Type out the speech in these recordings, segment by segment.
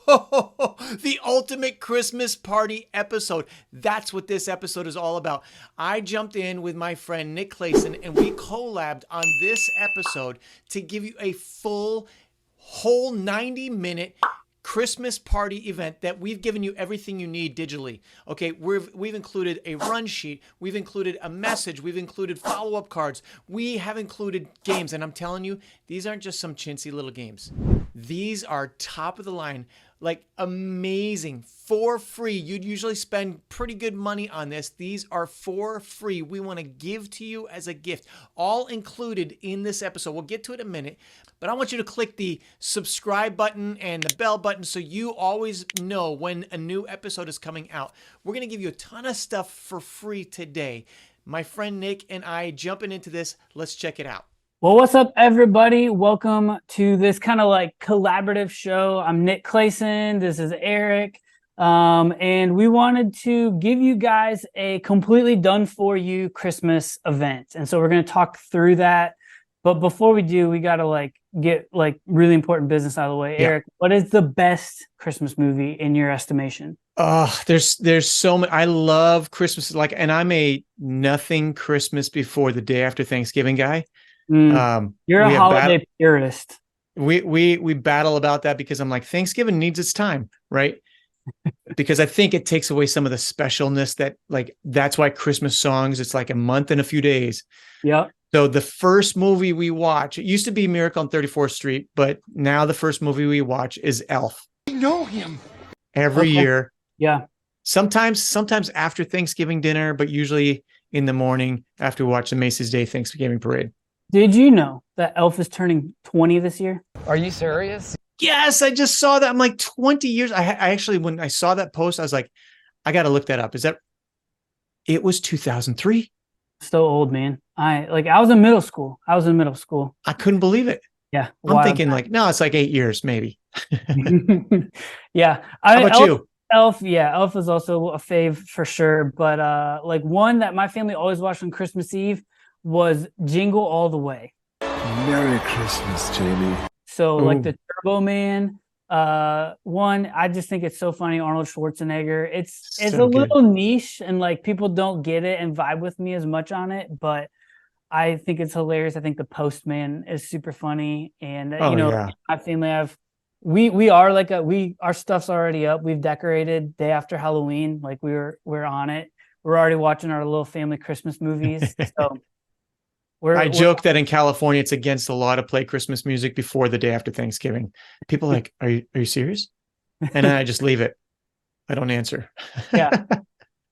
The ultimate Christmas party episode. That's what this episode is all about. I jumped in with my friend Nick Clason and we collabed on this episode to give you a whole 90-minute Christmas party event that we've given you everything you need digitally. Okay, we've included a run sheet, we've included a message, we've included follow-up cards, we have included games, and I'm telling you, these aren't just some chintzy little games. These are top of the line, like amazing, for free. You'd usually spend pretty good money on this. These are for free. We want to give to you as a gift, all included in this episode. We'll get to it in a minute, but I want you to click the subscribe button and the bell button so you always know when a new episode is coming out. We're going to give you a ton of stuff for free today. My friend Nick and I jumping into this. Let's check it out. Well, what's up, everybody? Welcome to this kind of like collaborative show. I'm Nick Clason. This is Eric. And we wanted to give you guys a completely done for you Christmas event. And so we're going to talk through that. But before we do, we got to get really important business out of the way. Yeah. Eric, what is the best Christmas movie in your estimation? There's so many. I love Christmas. And I'm a nothing Christmas before the day after Thanksgiving guy. You're a holiday purist. We battle about that because I'm like, Thanksgiving needs its time, right? Because I think it takes away some of the specialness that's why Christmas songs, it's like a month and a few days. Yeah. So the first movie we watch, it used to be Miracle on 34th Street, but now the first movie we watch is Elf. I know him. Every year. Yeah. Sometimes after Thanksgiving dinner, but usually in the morning after we watch the Macy's Day Thanksgiving Parade. Did you know that Elf is turning 20 this year? Are you serious? Yes, I just saw that. I'm like 20 years. I actually, when I saw that post, I was like, I got to look that up. It was 2003. So old, man. I was in middle school. I couldn't believe it. Yeah. I'm thinking no, it's like 8 years, maybe. Yeah. How about you? Elf is also a fave for sure. But one that my family always watched on Christmas Eve was Jingle All the Way. Merry Christmas, Jamie. So the Turbo Man one, I just think it's so funny. Arnold Schwarzenegger. It's so a little niche and people don't get it and vibe with me as much on it, but I think it's hilarious. I think The Postman is super funny, and my family our stuff's already up. We've decorated day after Halloween. We're on it. We're already watching our little family Christmas movies. So. I joke that in California, it's against the law to play Christmas music before the day after Thanksgiving. People are like, are you serious? And then I just leave it. I don't answer. Yeah.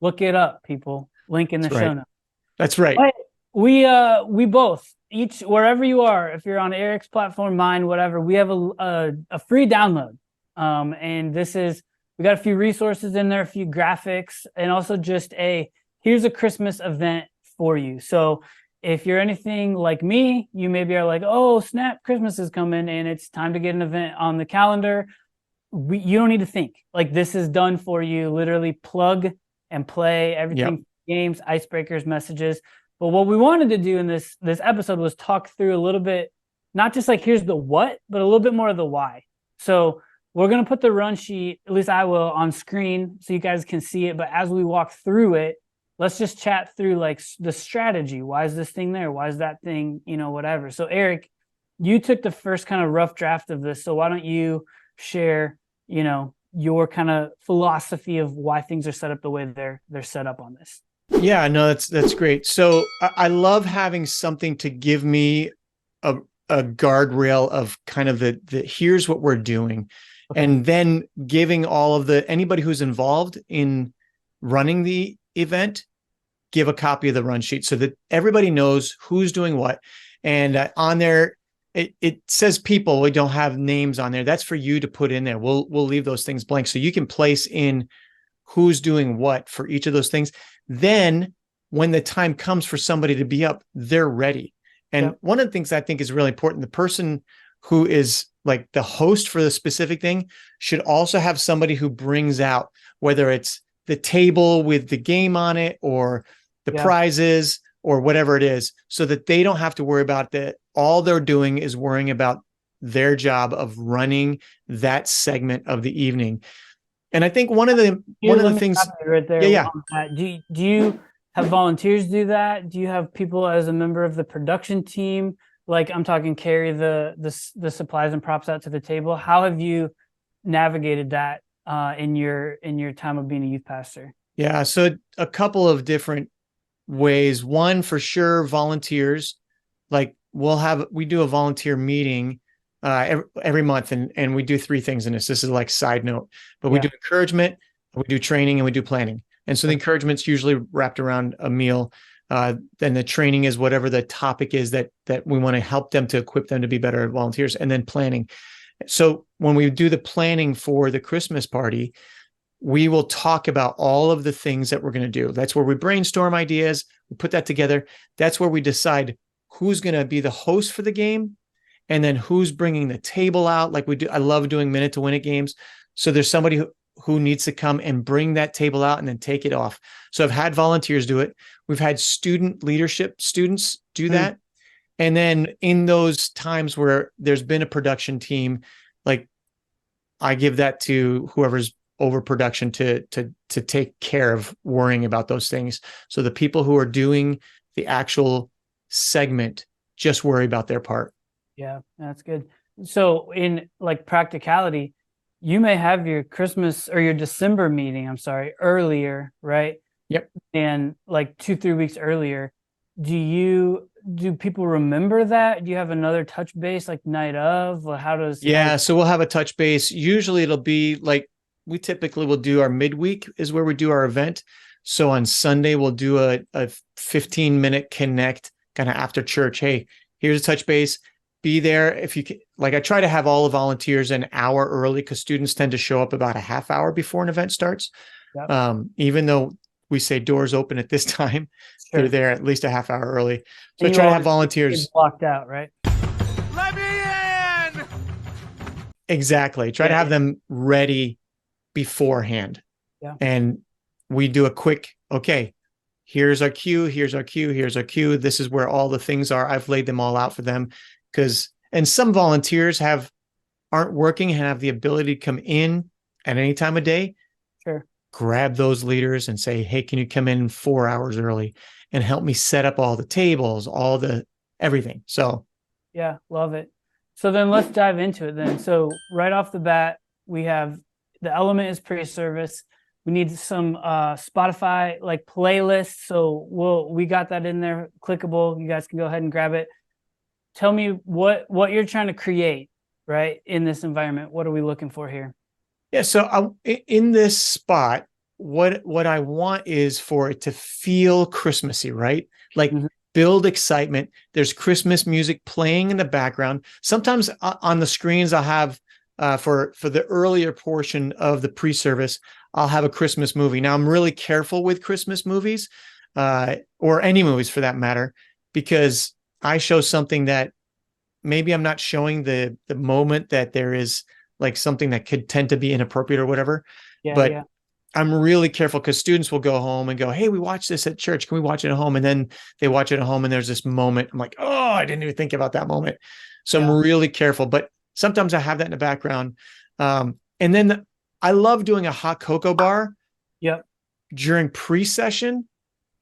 Look it up, people. Link in the show notes. That's right. But we both, each, wherever you are, if you're on Eric's platform, mine, whatever, we have a free download. And we got a few resources in there, a few graphics, and also just here's a Christmas event for you. So if you're anything like me, you maybe are like, oh, snap, Christmas is coming and it's time to get an event on the calendar. You don't need to think. This is done for you. Literally plug and play everything. Yep. Games, icebreakers, messages. But what we wanted to do in this episode was talk through a little bit, not just here's the what, but a little bit more of the why. So we're going to put the run sheet, at least I will, on screen so you guys can see it. But as we walk through it, let's just chat through the strategy. Why is this thing there? Why is that thing, whatever. So Eric, you took the first kind of rough draft of this. So why don't you share, your kind of philosophy of why things are set up the way they're set up on this? Yeah, no, that's great. So I love having something to give me a guardrail of kind of the here's what we're doing. Okay. And then giving anybody who's involved in running the event, give a copy of the run sheet so that everybody knows who's doing what. And on there, it says people. We don't have names on there. That's for you to put in there. We'll leave those things blank so you can place in who's doing what for each of those things. Then when the time comes for somebody to be up, they're ready. And one of the things I think is really important, the person who is the host for the specific thing should also have somebody who brings out, whether it's the table with the game on it or the prizes or whatever it is, so that they don't have to worry about that. All they're doing is worrying about their job of running that segment of the evening. And I think one of the Let me things, stop you right there. yeah. On that. Do you have volunteers do that? Do you have people as a member of the production team? Like I'm talking carry the supplies and props out to the table. How have you navigated that in your time of being a youth pastor? Yeah, so a couple of different ways. One, for sure, volunteers. Like we do a volunteer meeting every month, and we do three things in this. This is like side note, but we do encouragement, we do training, and we do planning. And so the encouragement's usually wrapped around a meal. Then the training is whatever the topic is that we want to help them to equip them to be better volunteers, and then planning. So when we do the planning for the Christmas party, we will talk about all of the things that we're going to do. That's where we brainstorm ideas, we put that together. That's where we decide who's going to be the host for the game, and then who's bringing the table out. Like we do, I love doing minute to win it games. So there's somebody who needs to come and bring that table out and then take it off. So I've had volunteers do it. We've had student leadership students do that. And then in those times where there's been a production team, like I give that to whoever's overproduction to take care of worrying about those things. So the people who are doing the actual segment just worry about their part. Yeah, that's good. So in like practicality, you may have your Christmas or your December meeting, earlier, right? Yep. And like 2-3 weeks earlier. Do people remember that? Do you have another touch base like night of? So we'll have a touch base. Usually it'll be like, we typically will do our midweek is where we do our event. So on Sunday, we'll do a 15-minute connect kind of after church. Hey, here's a touch base. Be there if you can. Like I try to have all the volunteers an hour early because students tend to show up about a half hour before an event starts. Yep. Even though we say doors open at this time, they're there at least a half hour early. So I try to have volunteers blocked out, right? Let me in! Exactly. Try to have them ready beforehand. Yeah. And we do a quick, okay, here's our cue, here's our cue, here's our cue. This is where all the things are. I've laid them all out for them and some volunteers aren't working and have the ability to come in at any time of day. Sure. Grab those leaders and say, hey, can you come in 4 hours early and help me set up all the tables, everything. So yeah, love it. So then let's dive into it then. So right off the bat, we have the element is pre-service. We need some Spotify like playlists. So we got that in there, clickable. You guys can go ahead and grab it. Tell me what you're trying to create, right, in this environment. What are we looking for here? Yeah, so in this spot, what I want is for it to feel Christmassy, right? Like build excitement. There's Christmas music playing in the background. Sometimes on the screens, I'll have for the earlier portion of the pre-service, I'll have a Christmas movie. Now I'm really careful with Christmas movies, or any movies for that matter, because I show something that maybe I'm not showing the moment that there is like something that could tend to be inappropriate or whatever. But I'm really careful because students will go home and go, hey, we watched this at church. Can we watch it at home? And then they watch it at home and there's this moment. I'm like, oh, I didn't even think about that moment. So I'm really careful. But sometimes I have that in the background. And then I love doing a hot cocoa bar during pre-session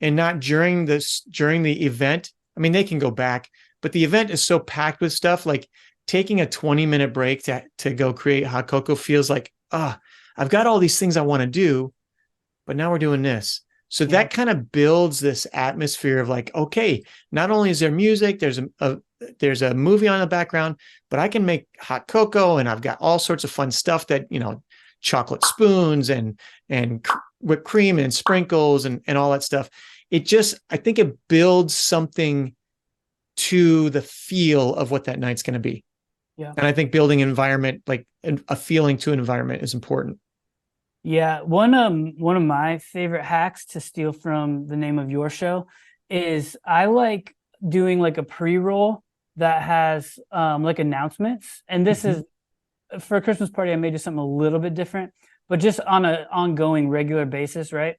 and not during the event. I mean, they can go back, but the event is so packed with stuff. Like taking a 20-minute break to go create hot cocoa feels like, I've got all these things I want to do, but now we're doing this. So that kind of builds this atmosphere of like, okay, not only is there music, there's a movie on the background, but I can make hot cocoa and I've got all sorts of fun stuff that, chocolate spoons and whipped cream and sprinkles and all that stuff. I think it builds something to the feel of what that night's going to be. Yeah. And I think building an environment, like a feeling to an environment, is important. Yeah. One of my favorite hacks to steal from the name of your show is I like doing like a pre-roll that has like announcements. And this is for a Christmas party, I may do something a little bit different, but just on an ongoing regular basis, right?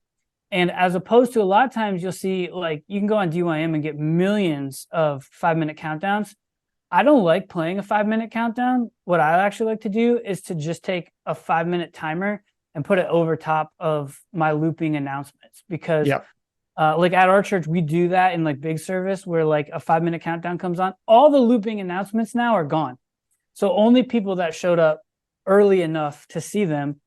And as opposed to a lot of times you'll see like you can go on DYM and get millions of 5-minute countdowns. I don't like playing a 5-minute countdown. What I actually like to do is to just take a 5-minute timer and put it over top of my looping announcements, because like at our church, we do that in like big service where like a 5-minute countdown comes on. All the looping announcements now are gone. So only people that showed up early enough to see them,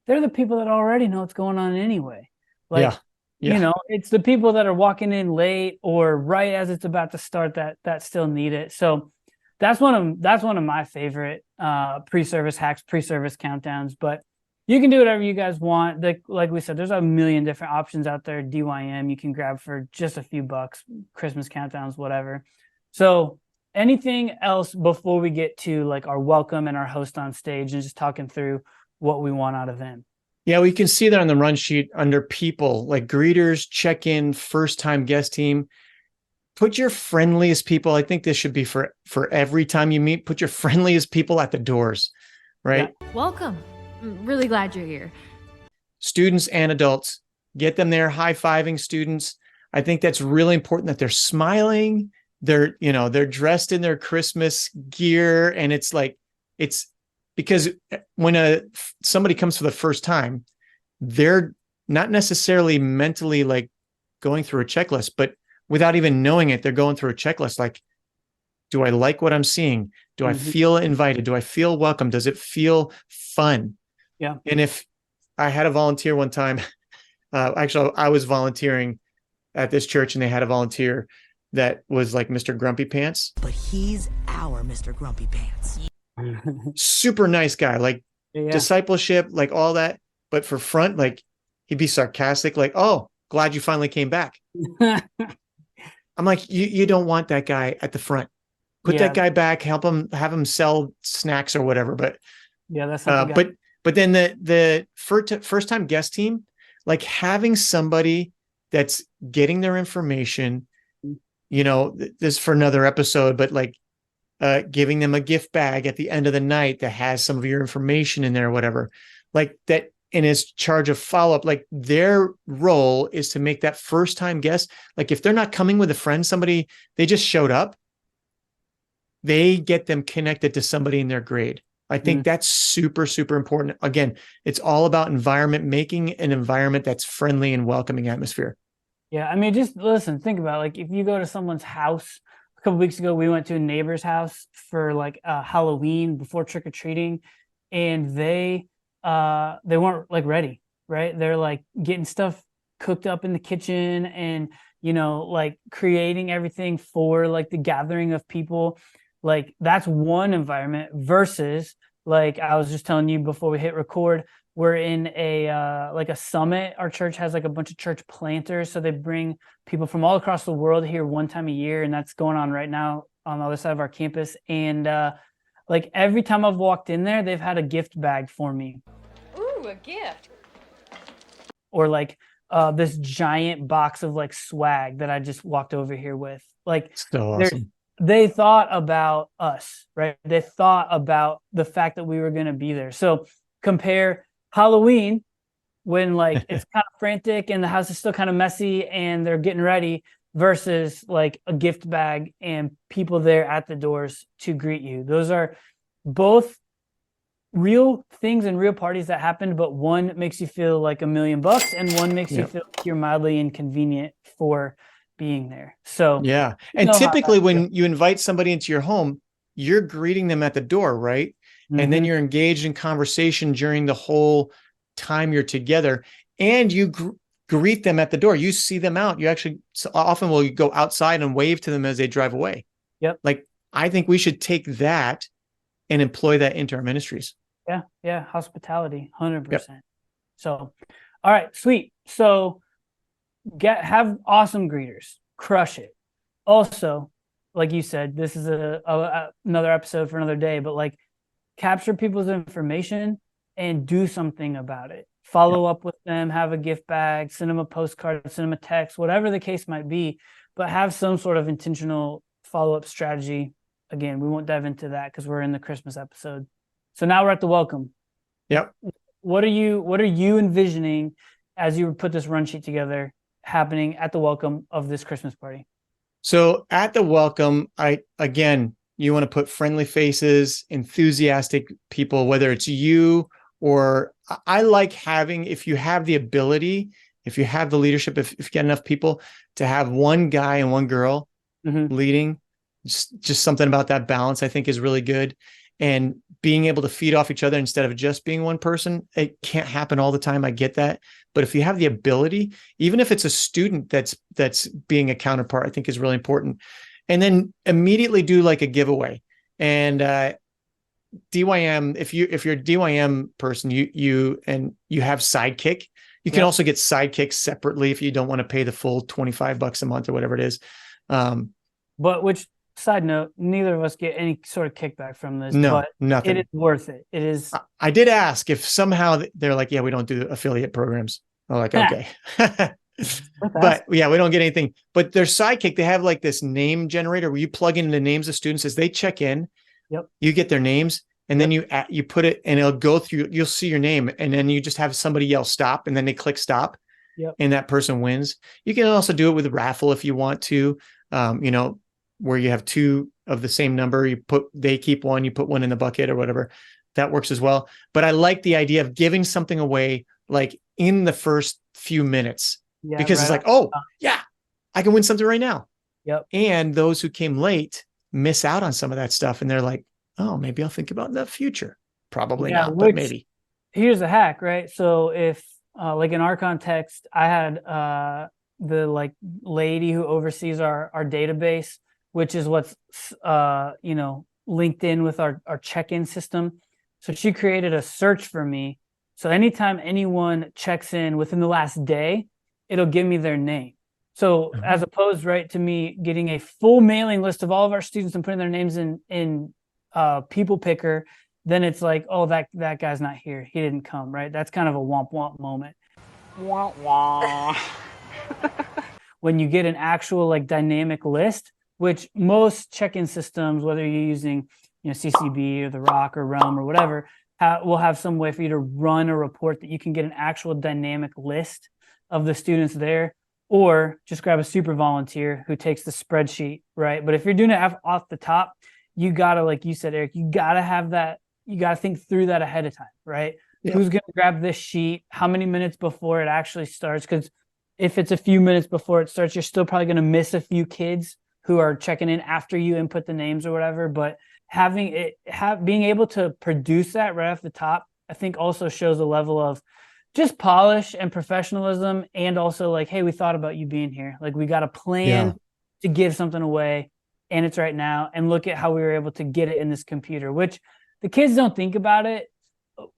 they're the people that already know what's going on anyway. Like, you know, it's the people that are walking in late or right as it's about to start that still need it. So that's one of my favorite pre-service hacks, pre-service countdowns. But you can do whatever you guys want. Like we said, there's a million different options out there. DYM you can grab for just a few bucks, Christmas countdowns, whatever. So anything else before we get to like our welcome and our host on stage and just talking through what we want out of them? Yeah, we can see that on the run sheet under people, like greeters, check-in, first-time guest team. Put your friendliest people. I think this should be for every time you meet. Put your friendliest people at the doors, right? Yeah. Welcome. I'm really glad you're here. Students and adults, get them there, high-fiving students. I think that's really important that they're smiling. They're dressed in their Christmas gear, and it's because when somebody comes for the first time, they're not necessarily mentally like going through a checklist, but without even knowing it, they're going through a checklist. Like, do I like what I'm seeing? Do I feel invited? Do I feel welcome? Does it feel fun? Yeah. And if I had a volunteer one time, actually, I was volunteering at this church and they had a volunteer that was like Mr. Grumpy Pants. But he's our Mr. Grumpy Pants. Super nice guy, like discipleship, like all that. But for front, like he'd be sarcastic, like, "Oh, glad you finally came back." I'm like, you don't want that guy at the front. Put that guy back, help him, have him sell snacks or whatever. But that's but then the first time guest team, like having somebody that's getting their information, you know, this is for another episode, but like giving them a gift bag at the end of the night that has some of your information in there or whatever, like that, and is charge of follow-up. Like their role is to make that first time guest, like if they're not coming with a friend, somebody, they just showed up, they get them connected to somebody in their grade. I think that's super, super important. Again, it's all about environment, making an environment that's friendly and welcoming atmosphere. Yeah. I mean, just listen, think about like, if you go to someone's house, a couple weeks ago, we went to a neighbor's house for like Halloween before trick-or-treating, and they weren't like ready, right? They're like getting stuff cooked up in the kitchen and, you know, like creating everything for like the gathering of people. Like that's one environment versus like I was just telling you before we hit record, we're in a like a summit. Our church has like a bunch of church planters. So they bring people from all across the world here one time a year. And that's going on right now on the other side of our campus. And like every time I've walked in there, they've had a gift bag for me. Ooh, a gift. Or like this giant box of like swag that I just walked over here with. Like so awesome. They thought about us, right? They thought about the fact that we were going to be there. So compare Halloween when like it's kind of frantic and the house is still kind of messy and they're getting ready versus like a gift bag and people there at the doors to greet you. Those are both real things and real parties that happened, but one makes you feel like $1 million and one makes you feel like you're mildly inconvenient for being there. So yeah. And typically when you invite somebody into your home, you're greeting them at the door, right? And then you're engaged in conversation during the whole time you're together, and you greet them at the door. You see them out. You actually often will go outside and wave to them as they drive away. Yep. Like I think we should take that and employ that into our ministries. Yeah. Hospitality, 100%. Yep. So, all right, sweet. So have awesome greeters, crush it. Also, like you said, this is another episode for another day, but like capture people's information and do something about it. Follow up with them, have a gift bag, send them a postcard, send them a text, whatever the case might be, but have some sort of intentional follow-up strategy. Again, we won't dive into that because we're in the Christmas episode. So now we're at the welcome. Yep. What are you envisioning as you put this run sheet together happening at the welcome of this Christmas party? So at the welcome, You want to put friendly faces, enthusiastic people, whether it's you or I like having, if you have the ability, if you have the leadership, if you get enough people to have one guy and one girl leading, just something about that balance, I think is really good. And being able to feed off each other instead of just being one person, it can't happen all the time. I get that. But if you have the ability, even if it's a student that's being a counterpart, I think is really important. And then immediately do like a giveaway. And DYM, if you're a DYM person, you have Sidekick. You can also get Sidekicks separately if you don't want to pay the full $25 a month or whatever it is. But which, side note, neither of us get any sort of kickback from this. No, but nothing. It is worth it. It is. I did ask if somehow they're like, yeah, we don't do affiliate programs. I'm like, okay. But yeah, we don't get anything. But their Sidekick, they have like this name generator where you plug in the names of students as they check in. Yep. You get their names, and then you put it, and it'll go through. You'll see your name, and then you just have somebody yell stop, and then they click stop, and that person wins. You can also do it with a raffle if you want to. Where you have two of the same number, they keep one, you put one in the bucket or whatever. That works as well. But I like the idea of giving something away like in the first few minutes, because it's like, oh yeah, I can win something right now. Yep. And those who came late miss out on some of that stuff. And they're like, oh, maybe I'll think about the future. Probably not, but maybe. Here's a hack, right? So if like in our context, I had the like lady who oversees our database, which is what's linked in with our check-in system. So she created a search for me. So anytime anyone checks in within the last day, it'll give me their name. So as opposed, right, to me getting a full mailing list of all of our students and putting their names in People Picker, then it's like, oh, that guy's not here. He didn't come, right? That's kind of a womp womp moment. Womp womp. When you get an actual like dynamic list, which most check-in systems, whether you're using CCB or The Rock or Realm or whatever, will have some way for you to run a report that you can get an actual dynamic list of the students there, or just grab a super volunteer who takes the spreadsheet, right? But if you're doing it off the top, you gotta, like you said, Eric, you gotta have that. You gotta think through that ahead of time, right? Yep. Who's gonna grab this sheet? How many minutes before it actually starts? Because if it's a few minutes before it starts, you're still probably gonna miss a few kids who are checking in after you input the names or whatever. But being able to produce that right off the top, I think also shows a level of just polish and professionalism, and also like, hey, we thought about you being here. Like, we got a plan to give something away, and it's right now. And look at how we were able to get it in this computer, which the kids don't think about it.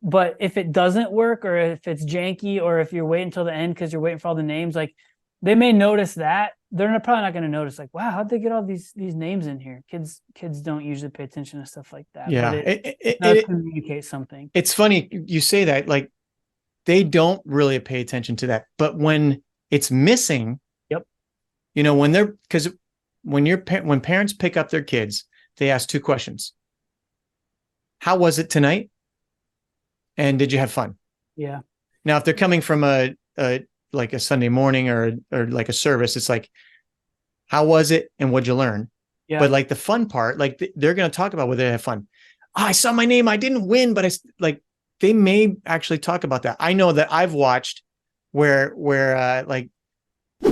But if it doesn't work, or if it's janky, or if you're waiting until the end because you're waiting for all the names, like, they may notice that. They're probably not going to notice, like, wow, how'd they get all these names in here? Kids don't usually pay attention to stuff like that. Yeah, but it does communicate something. It's funny you say that. Like, they don't really pay attention to that. But when it's missing, when parents pick up their kids, they ask two questions. How was it tonight? And did you have fun? Yeah. Now, if they're coming from like a Sunday morning or like a service, it's like, how was it and what'd you learn? Yeah. But like the fun part, like they're going to talk about whether they have fun. Oh, I saw my name. I didn't win, but they may actually talk about that. I know that I've watched where like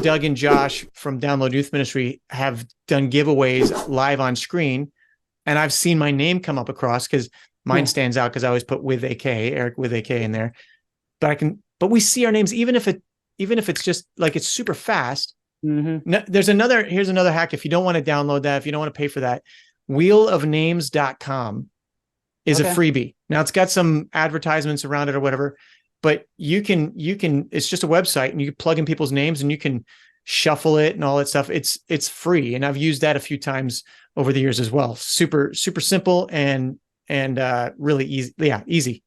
Doug and Josh from Download Youth Ministry have done giveaways live on screen, and I've seen my name come up across because mine stands out because I always put with AK, Eric with AK in there. But we see our names, even if it's just like, it's super fast. Mm-hmm. No, here's another hack. If you don't want to download that, if you don't want to pay for that, wheelofnames.com is a freebie. Now, it's got some advertisements around it or whatever, but you can, it's just a website, and you can plug in people's names and you can shuffle it and all that stuff. It's free. And I've used that a few times over the years as well. Super, super simple and really easy. Yeah. Easy.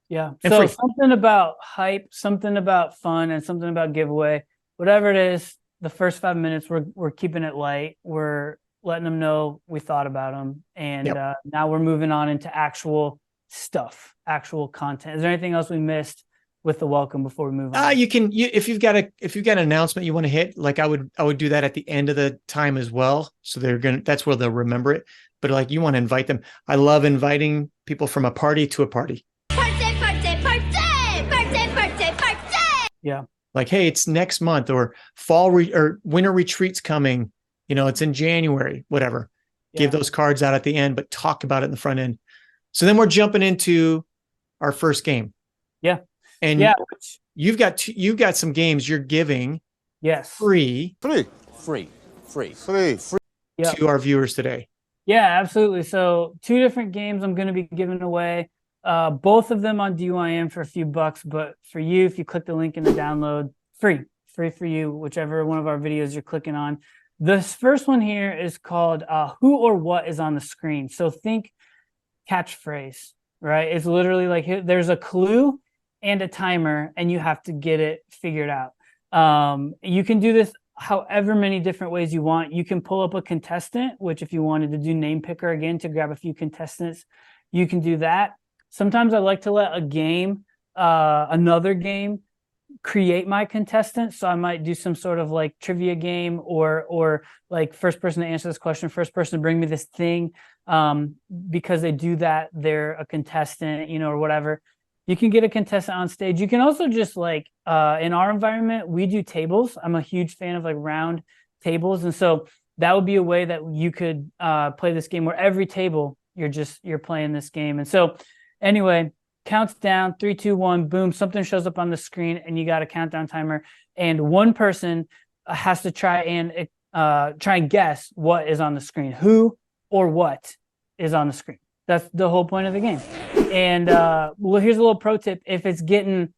Yeah. And so free. Something about hype, something about fun, and something about giveaway, whatever it is, the first 5 minutes, we're keeping it light. We're letting them know we thought about them. And now we're moving on into actual stuff, actual content. Is there anything else we missed with the welcome before we move on? If you've got an announcement you want to hit, like I would do that at the end of the time as well. So that's where they'll remember it. but like you want to invite them. I love inviting people from a party to a party. Yeah. Like, hey, it's next month, or or winter retreats coming. It's in January, whatever. Yeah. Give those cards out at the end, but talk about it in the front end. So then we're jumping into our first game. Yeah. And yeah. you've got some games you're giving Yes. free Yep. to our viewers today. Yeah, absolutely. So 2 different games I'm going to be giving away. Both of them on DYM for a few bucks, but for you, if you click the link in the download, free for you, whichever one of our videos you're clicking on. This first one here is called Who or What is on the Screen. So think catchphrase, right? It's literally like there's a clue and a timer, and you have to get it figured out. You can do this however many different ways you want. You can pull up a contestant, which if you wanted to do name picker again to grab a few contestants, you can do that. Sometimes I like to let another game create my contestant. So I might do some sort of like trivia game or like first person to answer this question, first person to bring me this thing. Because they do that, they're a contestant, or whatever. You can get a contestant on stage. You can also just like, in our environment, we do tables. I'm a huge fan of like round tables. And so that would be a way that you could play this game where every table you're playing this game. And so anyway, counts down, 3, 2, 1, boom, something shows up on the screen and you got a countdown timer. And one person has to try and guess what is on the screen. Who or what is on the screen. That's the whole point of the game. And well, here's a little pro tip. If it's getting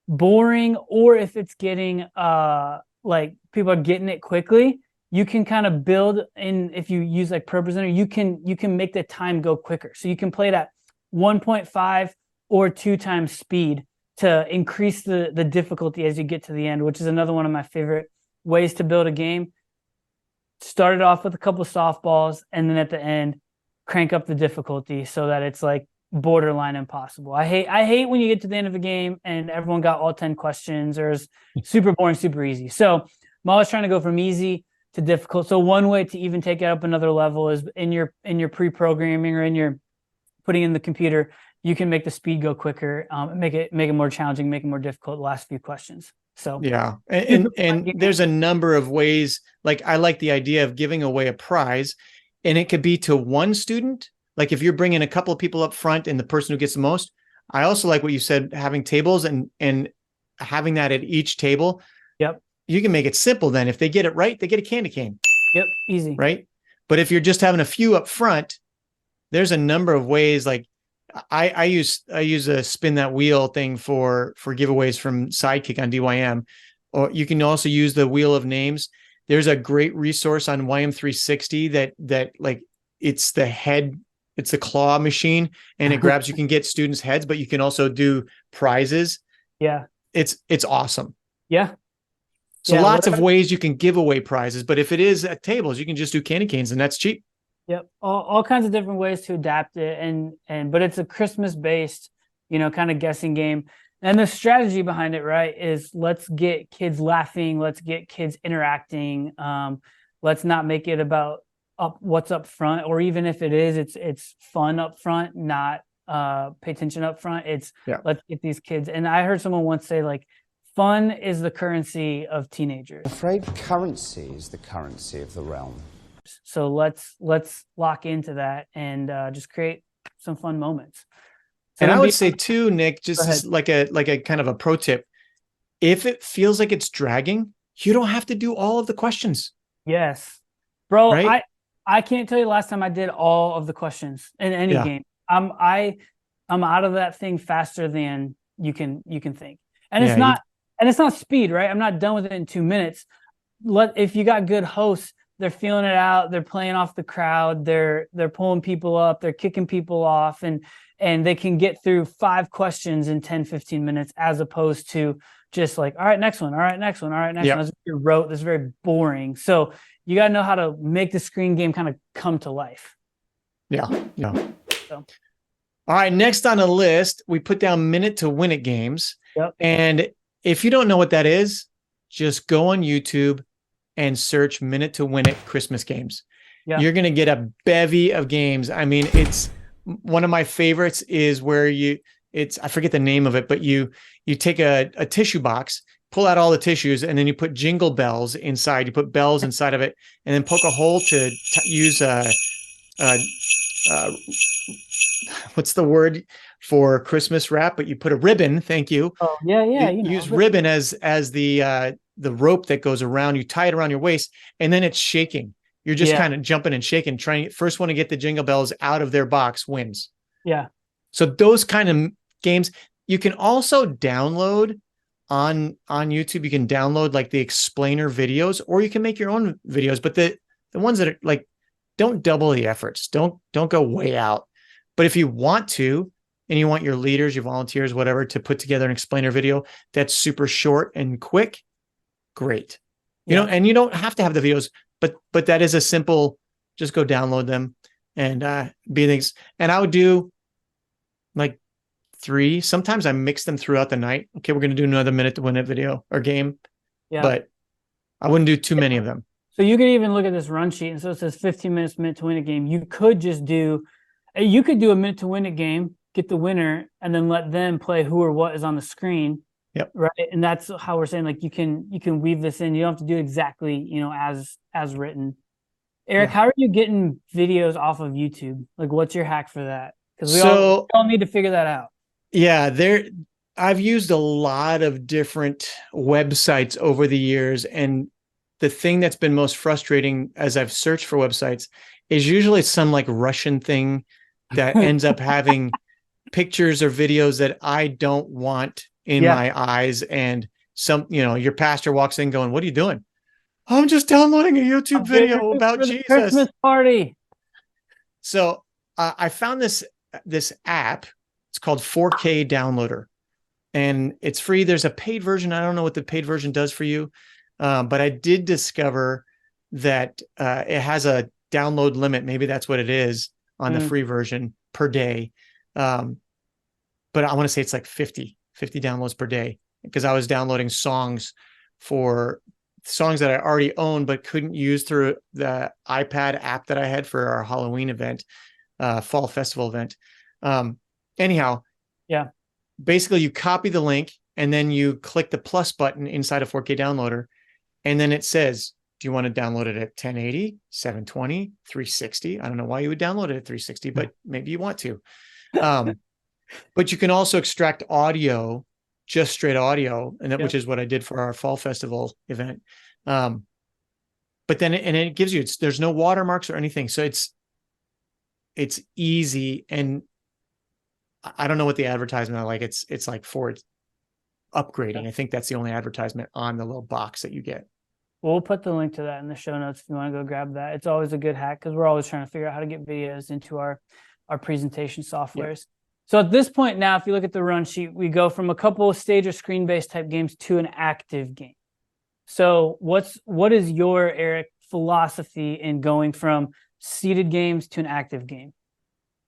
boring or if it's getting like people are getting it quickly, you can kind of build in. If you use like Pro Presenter, you can make the time go quicker. So you can play it at 1.5 or 2 times speed to increase the difficulty as you get to the end, which is another one of my favorite ways to build a game. Start it off with a couple of softballs, and then at the end, crank up the difficulty so that it's like borderline impossible. I hate when you get to the end of a game and everyone got all 10 questions or is super boring, super easy. So I'm always trying to go from easy to difficult. So one way to even take it up another level is in your pre-programming or in your putting in the computer, you can make the speed go quicker, make it more challenging, make it more difficult the last few questions. So yeah, and there's a number of ways. Like I like the idea of giving away a prize, and it could be to one student. Like if you're bringing a couple of people up front and the person who gets the most. I also like what you said, having tables and having that at each table. Yep. You can make it simple then. If they get it right, they get a candy cane. Yep, easy. Right? But if you're just having a few up front, there's a number of ways. Like I use a spin that wheel thing for giveaways from Sidekick on DYM. Or you can also use the wheel of names. There's a great resource on YM360 that like it's the claw machine and it grabs, you can get students' heads, but you can also do prizes. Yeah. It's awesome. Yeah. So lots of ways you can give away prizes, but if it is at tables, you can just do candy canes and that's cheap. Yep. All kinds of different ways to adapt it. But it's a Christmas based, kind of guessing game. And the strategy behind it, right, is let's get kids laughing. Let's get kids interacting. Let's not make it about what's up front, or even if it is, it's fun up front, not pay attention up front. Let's get these kids. And I heard someone once say, like, fun is the currency of teenagers. I'm afraid currency is the currency of the realm. So let's lock into that and just create some fun moments. So and I would say too, Nick, just like a kind of a pro tip, if it feels like it's dragging, you don't have to do all of the questions. Yes, bro. Right? I can't tell you the last time I did all of the questions in any game. I'm out of that thing faster than you can think. And it's not speed, right? I'm not done with it in 2 minutes. If you got good hosts, they're feeling it out, they're playing off the crowd, they're pulling people up, they're kicking people off, and they can get through 5 questions in 10, 15 minutes, as opposed to just like, all right, next one, all right, next one, all right, next one. That's very rote, that's very boring. So you got to know how to make the screen game kind of come to life. Yeah. So. All right, next on the list, we put down minute to win it games. Yep. And if you don't know what that is, just go on YouTube and search minute to win it Christmas games. Yeah. you're going to get a bevy of games. I mean, it's one of my favorites is where I forget the name of it, but you take a tissue box, pull out all the tissues, and then you put jingle bells inside. You put bells inside of it, and then poke a hole to use what's the word for Christmas wrap? But you put a ribbon. Thank you. Oh yeah, yeah. You use ribbon as the rope that goes around. You tie it around your waist, and then it's shaking. You're just kind of jumping and shaking, trying. First one to get the jingle bells out of their box wins. Yeah. So those kind of games you can also download on YouTube. You can download like the explainer videos, or you can make your own videos. But the ones that are like, don't double the efforts. Don't go way out. But if you want to, and you want your leaders, your volunteers, whatever, to put together an explainer video that's super short and quick, great. You know, and you don't have to have the videos, but that is a simple, just go download them and be things. And I would do like 3. Sometimes I mix them throughout the night. Okay, we're going to do another minute to win it video or game. Yeah. But I wouldn't do too many of them. So you could even look at this run sheet, and so it says 15 minutes, minute to win a game. You could do a minute to win a game, get the winner, and then let them play who or what is on the screen. Yep. Right. And that's how we're saying, like, you can weave this in. You don't have to do exactly, you know, as written. Eric, how are you getting videos off of YouTube? Like, what's your hack for that? Because we all need to figure that out. Yeah, I've used a lot of different websites over the years, and the thing that's been most frustrating as I've searched for websites is usually some like Russian thing that ends up having pictures or videos that I don't want in my eyes. And your pastor walks in going, "What are you doing?" "I'm just downloading a YouTube video about Jesus. Christmas party." So I found this app. It's called 4K Downloader, and it's free. There's a paid version. I don't know what the paid version does for you. But I did discover that it has a download limit. Maybe that's what it is on the free version per day. But I want to say it's like 50 downloads per day, because I was downloading songs that I already owned but couldn't use through the iPad app that I had for our Halloween event, fall festival event. Anyhow, basically you copy the link and then you click the plus button inside of 4K Downloader. And then it says, do you want to download it at 1080, 720, 360? I don't know why you would download it at 360, but maybe you want to. But you can also extract audio, just straight audio, and which is what I did for our fall festival event. But then it gives you, there's no watermarks or anything. So it's easy. And I don't know what the advertisement I like. It's like for upgrading. I think that's the only advertisement on the little box that you get. We'll put the link to that in the show notes if you want to go grab that. It's always a good hack because we're always trying to figure out how to get videos into our presentation softwares. So at this point now, if you look at the run sheet, we go from a couple of stage or screen-based type games to an active game. So what is your, Eric, philosophy in going from seated games to an active game?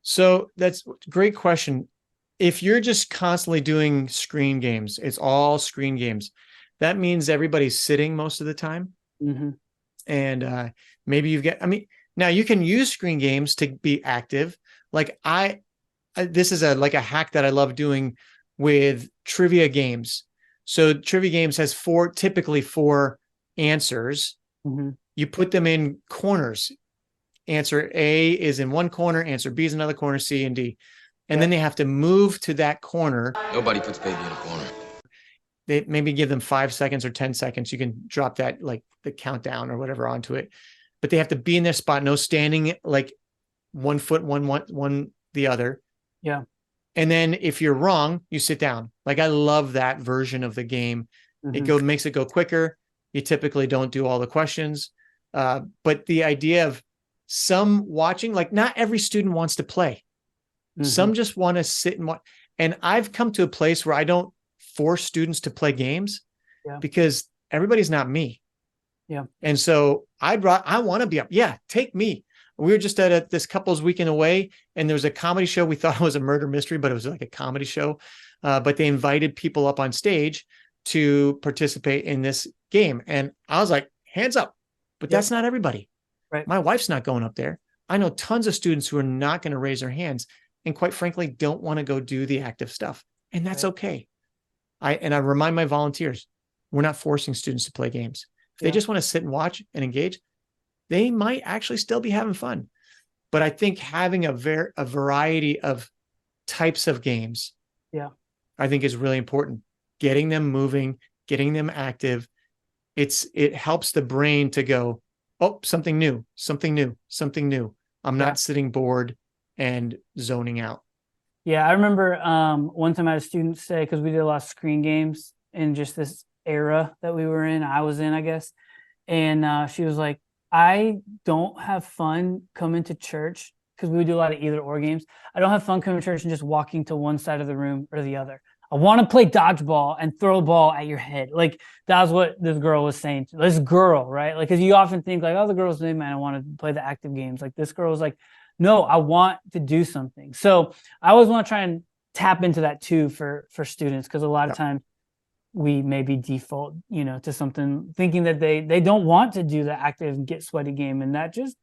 So that's a great question. If you're just constantly doing screen games, it's all screen games. That means everybody's sitting most of the time. Mm-hmm. And maybe now you can use screen games to be active. Like this is like a hack that I love doing with trivia games. So trivia games has typically four answers. Mm-hmm. You put them in corners. Answer A is in one corner, answer B is another corner, C and D. And then they have to move to that corner. Nobody puts baby in a corner. They maybe give them 5 seconds or 10 seconds. You can drop that, like the countdown or whatever onto it. But they have to be in their spot, no standing like 1 foot, one the other. Yeah. And then if you're wrong, you sit down. Like I love that version of the game. Mm-hmm. It makes it go quicker. You typically don't do all the questions. But the idea of some watching, like not every student wants to play. Mm-hmm. Some just want to sit and watch. And I've come to a place where I don't force students to play games because everybody's not me. Yeah. And so I want to be up. Yeah. Take me. We were just at this couple's weekend away and there was a comedy show. We thought it was a murder mystery, but it was like a comedy show. But they invited people up on stage to participate in this game. And I was like, hands up, but that's not everybody. Right. My wife's not going up there. I know tons of students who are not going to raise their hands and quite frankly, don't want to go do the active stuff. And that's okay. I remind my volunteers, we're not forcing students to play games. If they just want to sit and watch and engage, they might actually still be having fun. But I think having a variety of types of games, I think is really important. Getting them moving, getting them active. It helps the brain to go, oh, something new, something new, something new. I'm not sitting bored and zoning out. Yeah, I remember one time I had a student say, because we did a lot of screen games in just this era that we were in, I was in, I guess. And she was like, I don't have fun coming to church, because we would do a lot of either or games. I don't have fun coming to church and just walking to one side of the room or the other. I want to play dodgeball and throw a ball at your head. Like, that was what this girl was saying. This girl, right? Like, because you often think like, oh, the girl's name, man, I want to play the active games. Like, this girl was like, no, I want to do something. So I always want to try and tap into that too for students, because a lot of times we maybe default, to something thinking that they don't want to do the active get sweaty game, and that just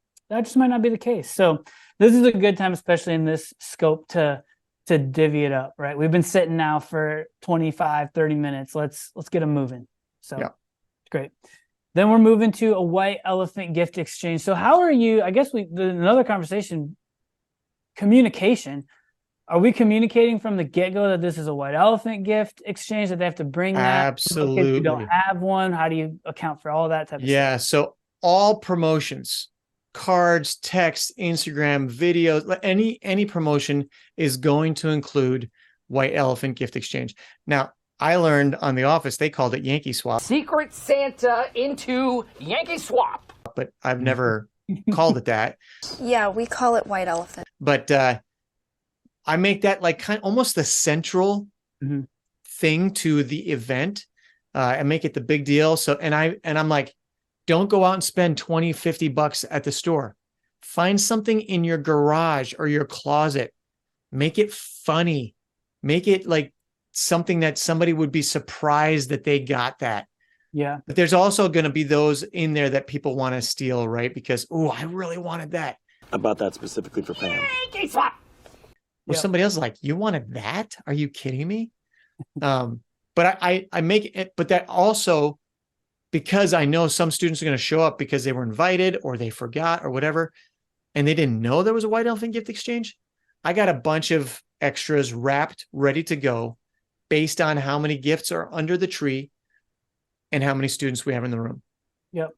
might not be the case. So this is a good time, especially in this scope, to divvy it up, right? We've been sitting now for 25, 30 minutes. Let's get them moving. So great. Then we're moving to a white elephant gift exchange. So how are you? I guess another conversation, communication. Are we communicating from the get-go that this is a white elephant gift exchange, that they have to bring that? Absolutely. If you don't have one, how do you account for all that type of stuff? Yeah. So all promotions, cards, text, Instagram, videos, any promotion is going to include white elephant gift exchange. Now, I learned on The Office, they called it Yankee Swap. Secret Santa into Yankee Swap. But I've never called it that. Yeah, we call it white elephant. But I make that like kind of almost the central thing to the event. I make it the big deal. So, and I'm like, don't go out and spend 20, 50 bucks at the store. Find something in your garage or your closet. Make it funny. Make it like something that somebody would be surprised that they got that. Yeah. But there's also going to be those in there that people want to steal, right? Because, oh, I really wanted that. I bought that specifically for Pam. Yankee Swap. Or somebody else is like, you wanted that? Are you kidding me? But I make it, but that also, because I know some students are going to show up because they were invited or they forgot or whatever, and they didn't know there was a white elephant gift exchange. I got a bunch of extras wrapped, ready to go, based on how many gifts are under the tree and how many students we have in the room. Yep.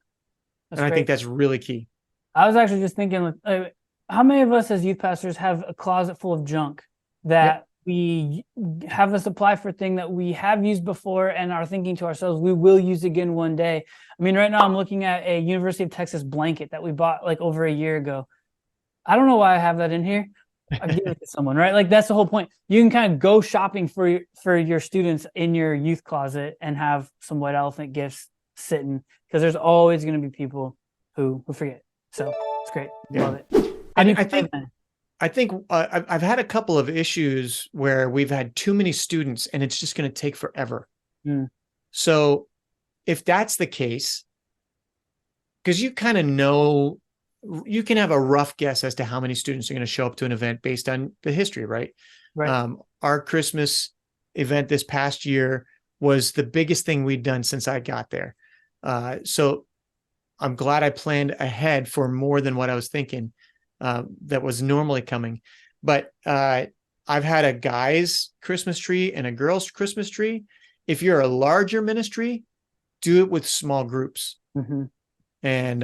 And I think that's really key. I was actually just thinking, how many of us as youth pastors have a closet full of junk that we have a supply for thing that we have used before and are thinking to ourselves, we will use again one day? I mean, right now I'm looking at a University of Texas blanket that we bought like over a year ago. I don't know why I have that in here. I give it to someone, right? Like, that's the whole point. You can kind of go shopping for your students in your youth closet and have some white elephant gifts sitting, because there's always going to be people who forget. So it's great. Love it. And I think I've had a couple of issues where we've had too many students and it's just going to take forever. So if that's the case, because you kind of know, you can have a rough guess as to how many students are going to show up to an event based on the history, right? Right. Our Christmas event this past year was the biggest thing we'd done since I got there. So I'm glad I planned ahead for more than what I was thinking that was normally coming. But I've had a guy's Christmas tree and a girl's Christmas tree. If you're a larger ministry, do it with small groups. And,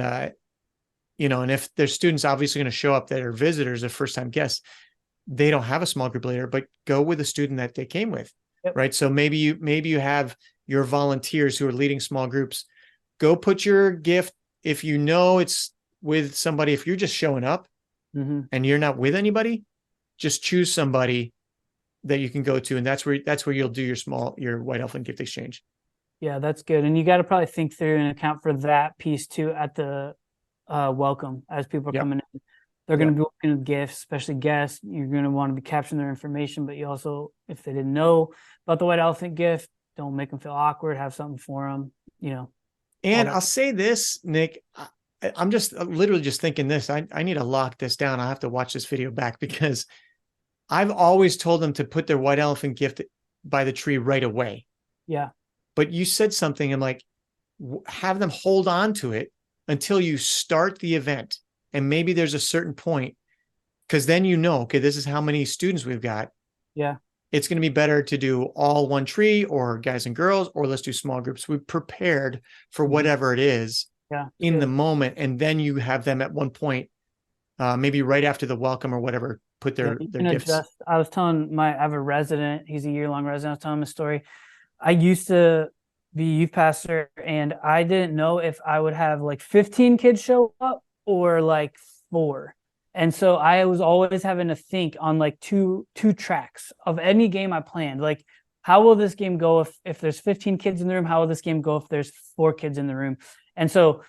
and if there's students obviously going to show up that are visitors or first-time guests, they don't have a small group leader, but go with a student that they came with, right? So maybe you have your volunteers who are leading small groups. Go put your gift, if you know it's with somebody, if you're just showing up and you're not with anybody, just choose somebody that you can go to, and that's where you'll do your white elephant gift exchange. Yeah, that's good. And you got to probably think through and account for that piece too at the welcome, as people are coming in. They're going to be looking at gifts, especially guests. You're going to want to be capturing their information, but you also, if they didn't know about the white elephant gift, don't make them feel awkward. Have something for them, And I'll say this, Nick, I'm just literally just thinking this. I need to lock this down. I have to watch this video back because I've always told them to put their white elephant gift by the tree right away. Yeah. But you said something, and like, have them hold on to it until you start the event. And maybe there's a certain point, because then okay, this is how many students we've got. Yeah. It's going to be better to do all one tree or guys and girls, or let's do small groups. We've prepared for whatever it is in the moment. And then you have them at one point, maybe right after the welcome or whatever, put their gifts. I was telling I have a resident, he's a year-long resident. I was telling him a story. I used to be youth pastor, and I didn't know if I would have like 15 kids show up or like 4. And so I was always having to think on like two tracks of any game I planned. Like, how will this game go if there's 15 kids in the room? How will this game go if there's 4 kids in the room? And so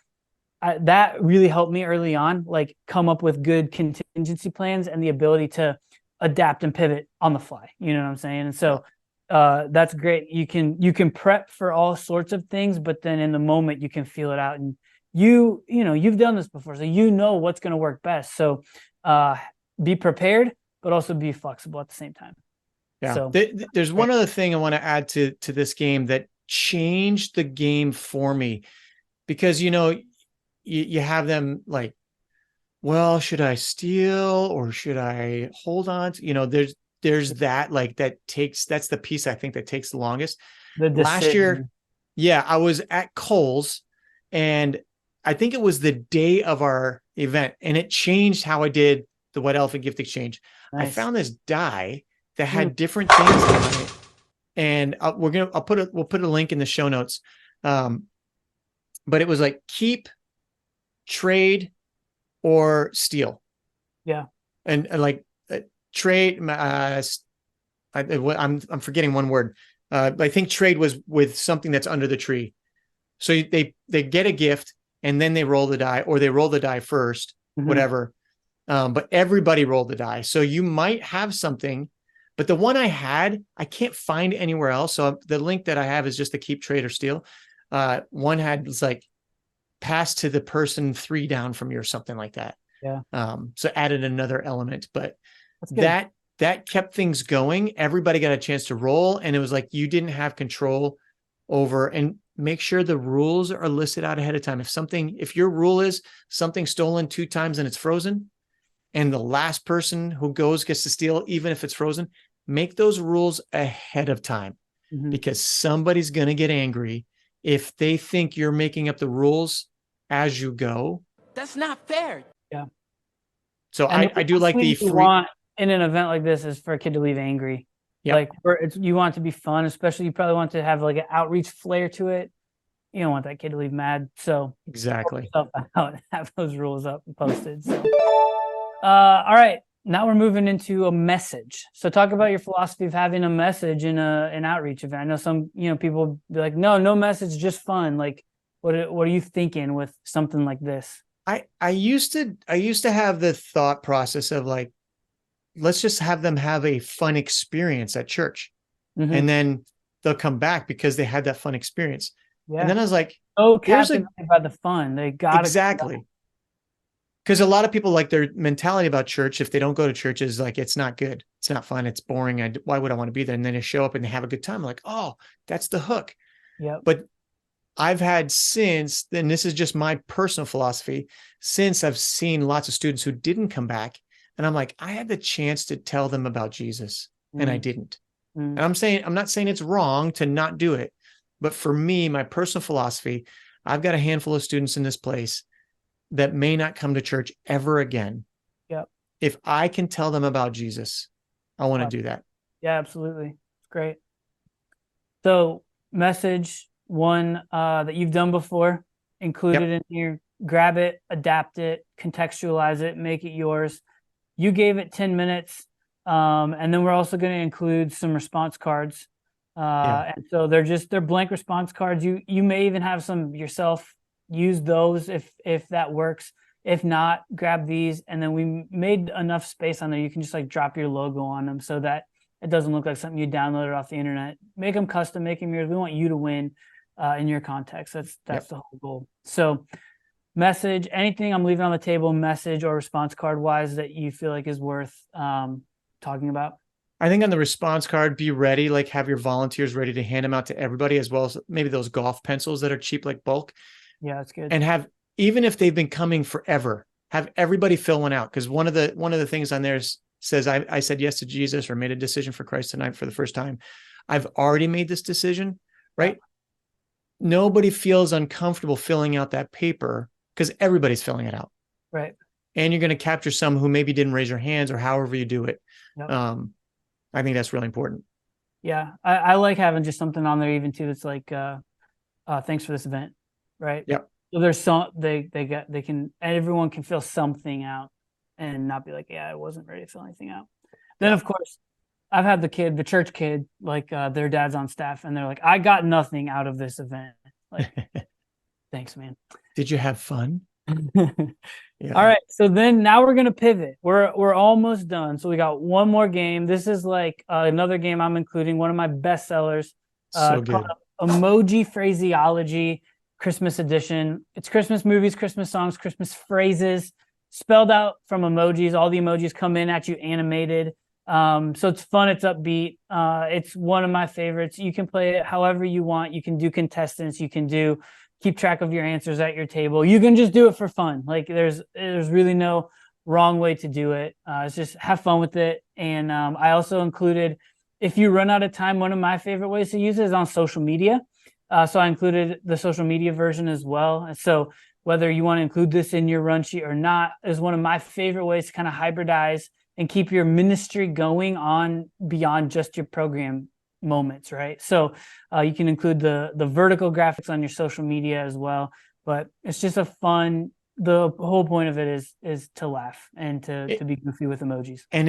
that really helped me early on, like come up with good contingency plans and the ability to adapt and pivot on the fly. You know what I'm saying? And so that's great. You can prep for all sorts of things, but then in the moment you can feel it out, and you've done this before, so you know what's going to work best. So be prepared, but also be flexible at the same time. Yeah. So there's one other thing I want to add to this game that changed the game for me, because you have them like, well, should I steal or should I hold on to, there's that, like, that's the piece I think that takes the longest. Last year, I was at Kohl's, and I think it was the day of our event, and it changed how I did the white elephant gift exchange. Nice. I found this die that had different things on it, and we'll put a link in the show notes. But it was like keep, trade, or steal. Yeah. And like trade, I'm forgetting one word. I think trade was with something that's under the tree. So they get a gift and then they roll the die, or they roll the die first, whatever. But everybody rolled the die. So you might have something, but the one I had, I can't find anywhere else. So the link that I have is just the keep, trade, or steal. One was like pass to the person 3 down from you or something like that. Yeah. So added another element, but that kept things going. Everybody got a chance to roll, and it was like you didn't have control over, and make sure the rules are listed out ahead of time. If your rule is something stolen 2 times and it's frozen, and the last person who goes gets to steal, even if it's frozen, make those rules ahead of time, because somebody's going to get angry if they think you're making up the rules as you go. That's not fair. Yeah. So I do like the free. Want in an event like this is for a kid to leave angry. Yep. Like you want it to be fun, especially you probably want to have like an outreach flair to it. You don't want that kid to leave mad. So exactly. Have those rules up and posted. So all right. Now we're moving into a message. So talk about your philosophy of having a message in an outreach event. I know some, people be like, no message, just fun. Like, what are you thinking with something like this? I used to have the thought process of like, let's just have them have a fun experience at church, and then they'll come back because they had that fun experience. Yeah. And then I was like, captivated by the fun. They got exactly. Because a lot of people, like, their mentality about church, if they don't go to church, is like, it's not good. It's not fun. It's boring. Why would I want to be there? And then they show up and they have a good time. Like, oh, that's the hook. Yeah. But I've had since, and this is just my personal philosophy, since I've seen lots of students who didn't come back, and I'm like, I had the chance to tell them about Jesus and I didn't. And I'm not saying it's wrong to not do it, but for me, my personal philosophy, I've got a handful of students in this place that may not come to church ever again. Yep. If I can tell them about Jesus, I want to do that. Yeah, absolutely. It's great. So message one that you've done before, include it in here, grab it, adapt it, contextualize it, make it yours. You gave it 10 minutes. And then we're also going to include some response cards. And so they're blank response cards. You may even have some yourself. Use those if that works. If not, grab these. And then we made enough space on there. You can just like drop your logo on them so that it doesn't look like something you downloaded off the internet. Make them custom, make them yours. We want you to win in your context. That's the whole goal. So message, anything I'm leaving on the table, message or response card wise, that you feel like is worth talking about? I think on the response card, be ready, like have your volunteers ready to hand them out to everybody, as well as maybe those golf pencils that are cheap, like bulk. Yeah, that's good. And have, even if they've been coming forever, have everybody fill one out. Because one of the things on there says, I said yes to Jesus, or made a decision for Christ tonight for the first time. I've already made this decision, right? Nobody feels uncomfortable filling out that paper because everybody's filling it out. Right. And you're going to capture some who maybe didn't raise their hands, or however you do it. Yep. I think that's really important. Yeah. I like having just something on there even too. That's like, thanks for this event. Right. Yep. So there's some, they can, everyone can fill something out and not be like, yeah, I wasn't ready to fill anything out. Then of course I've had the church kid, like their dad's on staff and they're like, I got nothing out of this event. Like, thanks, man. Did you have fun? Yeah. All right. So then now we're going to pivot. We're almost done. So we got one more game. This is like another game I'm including, one of my best sellers. So good. Called Emoji Phraseology Christmas edition. It's Christmas movies, Christmas songs, Christmas phrases spelled out from emojis. All the emojis come in at you animated. So it's fun. It's upbeat. It's one of my favorites. You can play it however you want. You can do contestants. You can keep track of your answers at your table. You can just do it for fun. Like there's really no wrong way to do it. It's just have fun with it. And I also included, if you run out of time, one of my favorite ways to use it is on social media. So I included the social media version as well. And so whether you want to include this in your run sheet or not is one of my favorite ways to kind of hybridize and keep your ministry going on beyond just your program moments, right? So you can include the vertical graphics on your social media as well, but it's just the whole point of it is to laugh and to be goofy with emojis. And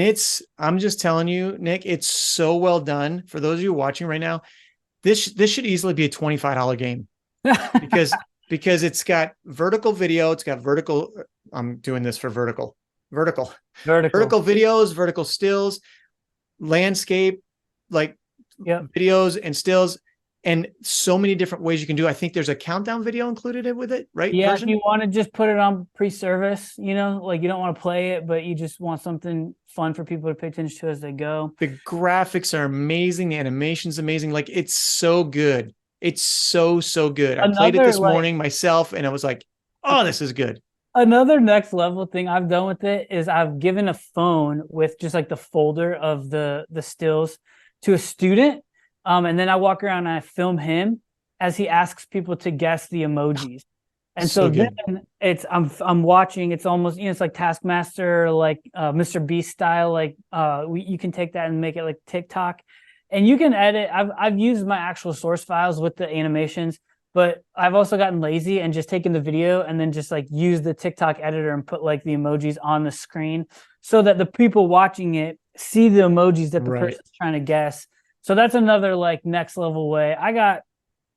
I'm just telling you, Nick, it's so well done. For those of you watching right now, this should easily be a $25 game because it's got vertical video, it's got vertical. I'm doing this for vertical videos, vertical stills, landscape, like videos and stills, and so many different ways you can do. I think there's a countdown video included with it, right? Yeah, version? if you want to just put it on pre-service, like you don't want to play it, but you just want something fun for people to pay attention to as they go. The graphics are amazing. The animation's amazing. Like it's so good. It's so good. I played it this morning myself and I was like, oh, this is good. Another next level thing I've done with it is I've given a phone with just like the folder of the stills to a student. And then I walk around and I film him as he asks people to guess the emojis. And so then I'm watching, it's almost, it's like Taskmaster, like Mr. Beast style, like you can take that and make it like TikTok. And you can edit. I've used my actual source files with the animations, but I've also gotten lazy and just taken the video and then just like use the TikTok editor and put like the emojis on the screen so that the people watching it see the emojis that the person's trying to guess. So that's another like next level way. I got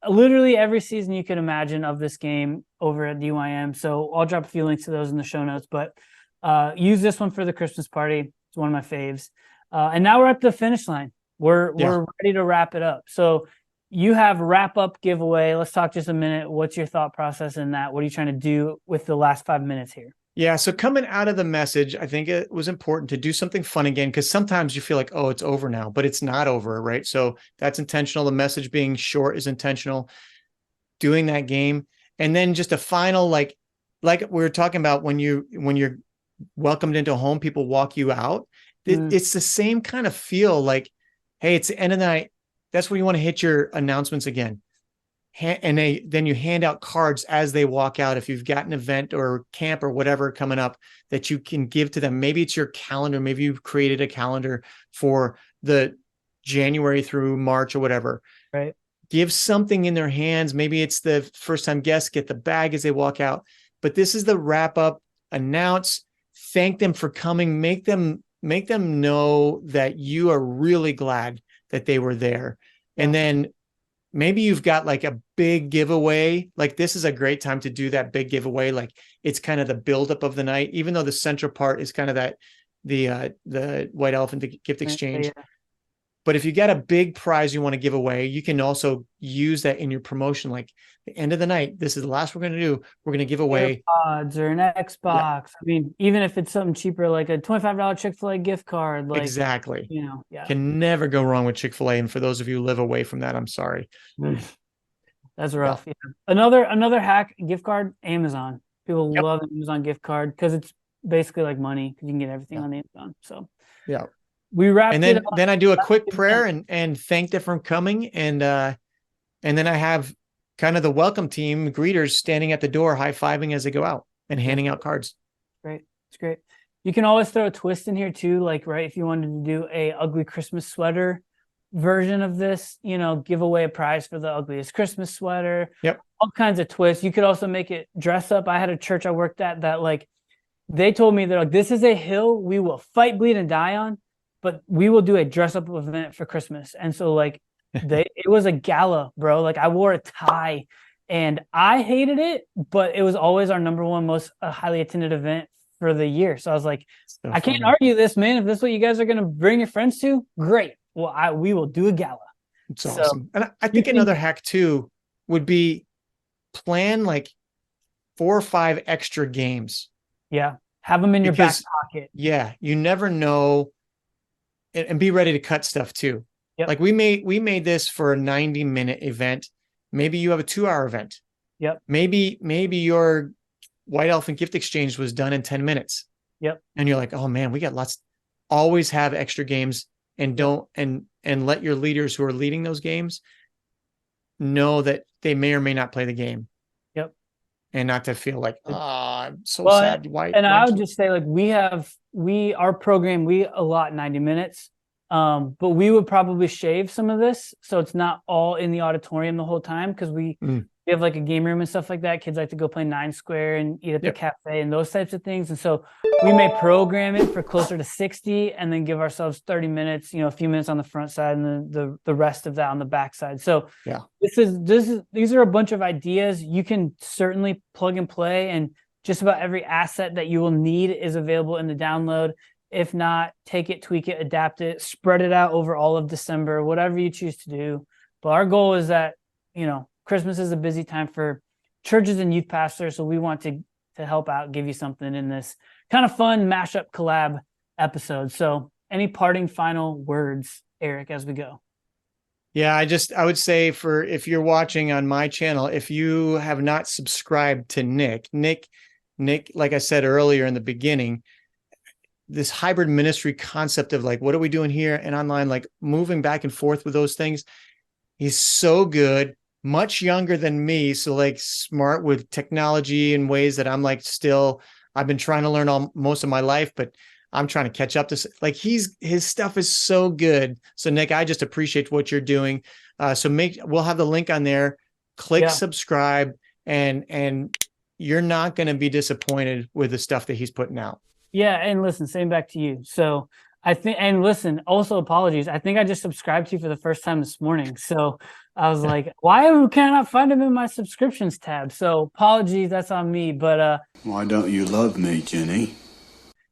literally every season you could imagine of this game over at DYM. So I'll drop a few links to those in the show notes, but use this one for the Christmas party. It's one of my faves. And now we're at the finish line. We're ready to wrap it up. So you have wrap up giveaway. Let's talk just a minute. What's your thought process in that? What are you trying to do with the last 5 minutes here? Yeah. So coming out of the message, I think it was important to do something fun again, because sometimes you feel like, oh, it's over now, but it's not over, right? So that's intentional. The message being short is intentional. Doing that game. And then just a final, like we were talking about when you're welcomed into a home, people walk you out. It's the same kind of feel like, hey, it's the end of the night. That's where you want to hit your announcements again. And then you hand out cards as they walk out. If you've got an event or camp or whatever coming up that you can give to them, maybe it's your calendar. Maybe you've created a calendar for the January through March or whatever. Right. Give something in their hands. Maybe it's the first time guests get the bag as they walk out. But this is the wrap up. Announce, thank them for coming. Make them know that you are really glad that they were there. And then maybe you've got like a big giveaway. Like this is a great time to do that big giveaway. Like it's kind of the buildup of the night, even though the central part is kind of that the white elephant gift exchange. But if you got a big prize you want to give away, you can also use that in your promotion. Like the end of the night, this is the last we're going to do. We're going to give away AirPods or an Xbox. I mean, even if it's something cheaper, like a $25 Chick-fil-A gift card, like exactly. Yeah. Can never go wrong with Chick-fil-A. And for those of you who live away from that, I'm sorry. That's rough. Yeah. Another hack, gift card, Amazon. People love Amazon gift card because it's basically like money because you can get everything on Amazon. So yeah. We wrapped and it up. then I do a quick prayer and thank them for coming. And then I have kind of the welcome team greeters standing at the door, high-fiving as they go out and handing out cards. Great. It's great. You can always throw a twist in here too. Like, right, if you wanted to do a ugly Christmas sweater version of this, give away a prize for the ugliest Christmas sweater. Yep. All kinds of twists. You could also make it dress up. I had a church I worked at that they told me, they're like, this is a hill we will fight, bleed, and die on, but we will do a dress up event for Christmas. And so it was a gala, bro. Like I wore a tie and I hated it, but it was always our number one most highly attended event for the year. So I was like, I can't argue this, man. If this is what you guys are going to bring your friends to, great. Well, we will do a gala. It's awesome. And I think another hack too would be plan like 4 or 5 extra games. Yeah. Have them in your back pocket. Yeah. You never know. And be ready to cut stuff too. Yep. Like we made this for a 90-minute event. Maybe you have a 2-hour event. Yep. Maybe your White Elephant gift exchange was done in 10 minutes. Yep. And you're like, oh man, we got lots. Always have extra games and let your leaders who are leading those games know that they may or may not play the game. Yep. And not to feel like, I'm so sad. I would just say our program, we allot 90 minutes. But we would probably shave some of this. So it's not all in the auditorium the whole time. Cause we have like a game room and stuff like that. Kids like to go play 9 Square and eat at the cafe and those types of things. And so we may program it for closer to 60 and then give ourselves 30 minutes, a few minutes on the front side and the rest of that on the back side. So these are a bunch of ideas. You can certainly plug and play, and just about every asset that you will need is available in the download. If not, take it, tweak it, adapt it, spread it out over all of December, whatever you choose to do. But our goal is that, Christmas is a busy time for churches and youth pastors. So we want to help out, give you something in this kind of fun mashup collab episode. So any parting final words, Eric, as we go? Yeah, I would say if you're watching on my channel, if you have not subscribed to Nick, like I said earlier in the beginning, this hybrid ministry concept of like, what are we doing here and online, like moving back and forth with those things. He's so good, much younger than me. So like smart with technology in ways that I'm like, I've been trying to learn most of my life, but I'm trying to catch up to, like, his stuff is so good. So Nick, I just appreciate what you're doing. We'll have the link on there, click subscribe, and you're not going to be disappointed with the stuff that he's putting out. Yeah, and listen, same back to you. So I think, and listen, also apologies. I think I just subscribed to you for the first time this morning. So I was like, why can I not find him in my subscriptions tab? So apologies, that's on me. But why don't you love me, Jenny?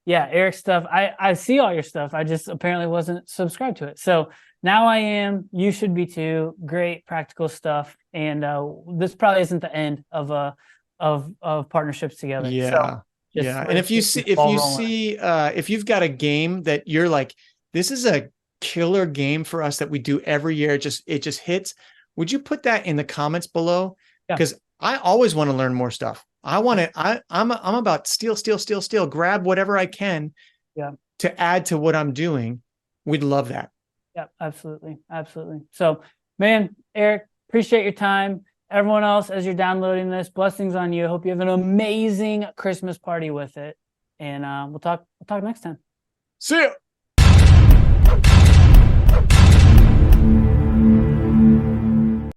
Yeah, Eric's stuff. I see all your stuff. I just apparently wasn't subscribed to it. So now I am. You should be too. Great practical stuff. And this probably isn't the end of partnerships together. Yeah. So, and if you've got a game that you're like, this is a killer game for us that we do every year, it just hits, would you put that in the comments below? Because I always want to learn more stuff. I'm about steal, grab whatever I can to add to what I'm doing. We'd love that. Yeah, absolutely. So, man, Eric, appreciate your time. Everyone else, as you're downloading this, blessings on you. I hope you have an amazing Christmas party with it. And we'll talk next time. See ya.